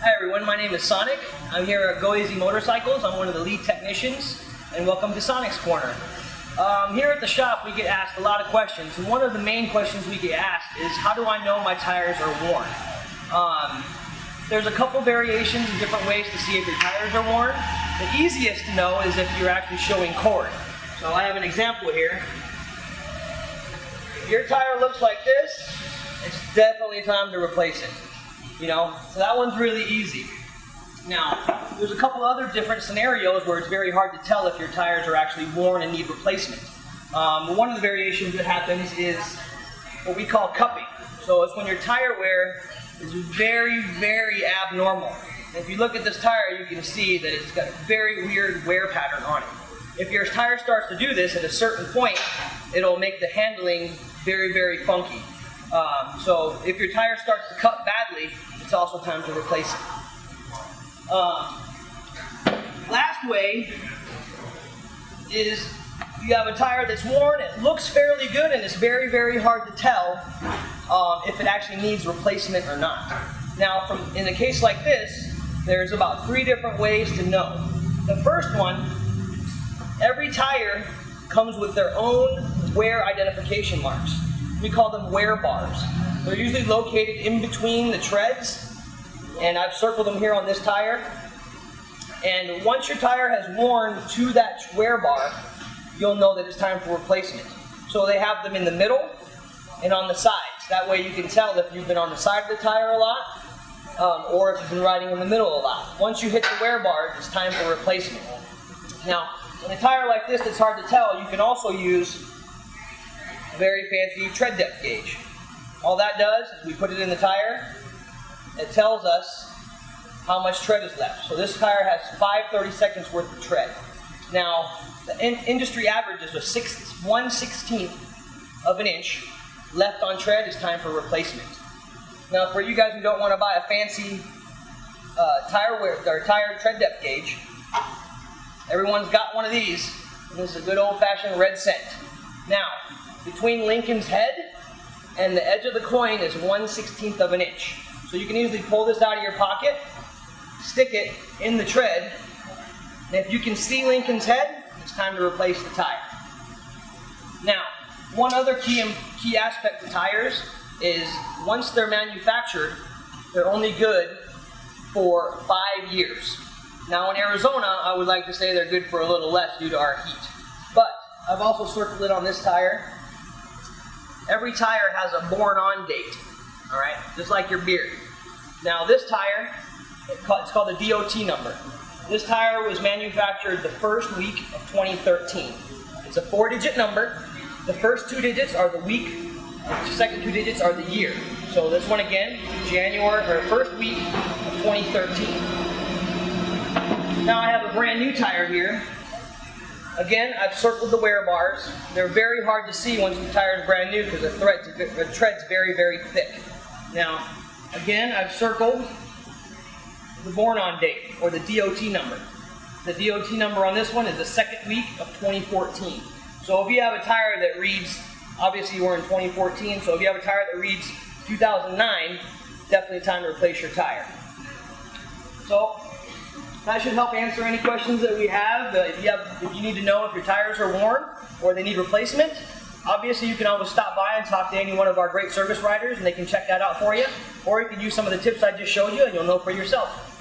Hi everyone, my name is Sonic. I'm here at Go Easy Motorcycles. I'm one of the lead technicians, and welcome to Sonic's Corner. Here at the shop we get asked a lot of questions, and one of the main questions we get asked is, how do I know my tires are worn? There's a couple variations and different ways to see if your tires are worn. The easiest to know is if you're actually showing cord. So I have an example here. If your tire looks like this, it's definitely time to replace it. So that one's really easy. Now, there's a couple other different scenarios where it's very hard to tell if your tires are actually worn and need replacement. One of the variations that happens is what we call cupping. So it's when your tire wear is very, very abnormal. And if you look at this tire, you can see that it's got a very weird wear pattern on it. If your tire starts to do this at a certain point, it'll make the handling very, very funky. So if your tire starts to cut badly, it's also time to replace it. Last way is you have a tire that's worn, it looks fairly good, and it's very, very hard to tell if it actually needs replacement or not. Now, in a case like this, there's about 3 different ways to know. The first one, every tire comes with their own wear identification marks. We call them wear bars. They're usually located in between the treads, and I've circled them here on this tire. And once your tire has worn to that wear bar, you'll know that it's time for replacement. So they have them in the middle and on the sides. That way you can tell if you've been on the side of the tire a lot, or if you've been riding in the middle a lot. Once you hit the wear bars, it's time for replacement. Now, in a tire like this that's hard to tell, you can also use a very fancy tread depth gauge. All that does is we put it in the tire. It tells us how much tread is left. So this tire has 5/32 worth of tread. Now, the industry average is 1/16 of an inch left on tread. Is time for replacement. Now, for you guys who don't want to buy a fancy tire tread depth gauge, everyone's got one of these. And this is a good old-fashioned red cent. Now, between Lincoln's head and the edge of the coin is 1/16 of an inch. So you can easily pull this out of your pocket, stick it in the tread, and if you can see Lincoln's head, it's time to replace the tire. Now, one other key aspect to tires is once they're manufactured, they're only good for 5 years. Now in Arizona, I would like to say they're good for a little less due to our heat. But I've also circled it on this tire. Every tire has a born-on date, all right? Just like your beard. Now this tire, it's called the DOT number. This tire was manufactured the first week of 2013. It's a 4-digit number. The first 2 digits are the week, the second 2 digits are the year. So this one again, first week of 2013. Now I have a brand new tire here. Again, I've circled the wear bars. They're very hard to see once the tire is brand new because the tread's very, very thick. Now, again, I've circled the born-on date, or the DOT number. The DOT number on this one is the second week of 2014. So if you have a tire that reads, obviously we're in 2014, so if you have a tire that reads 2009, definitely time to replace your tire. So, that should help answer any questions that we have. If you need to know if your tires are worn or they need replacement, obviously you can always stop by and talk to any one of our great service writers and they can check that out for you. Or you can use some of the tips I just showed you and you'll know for yourself.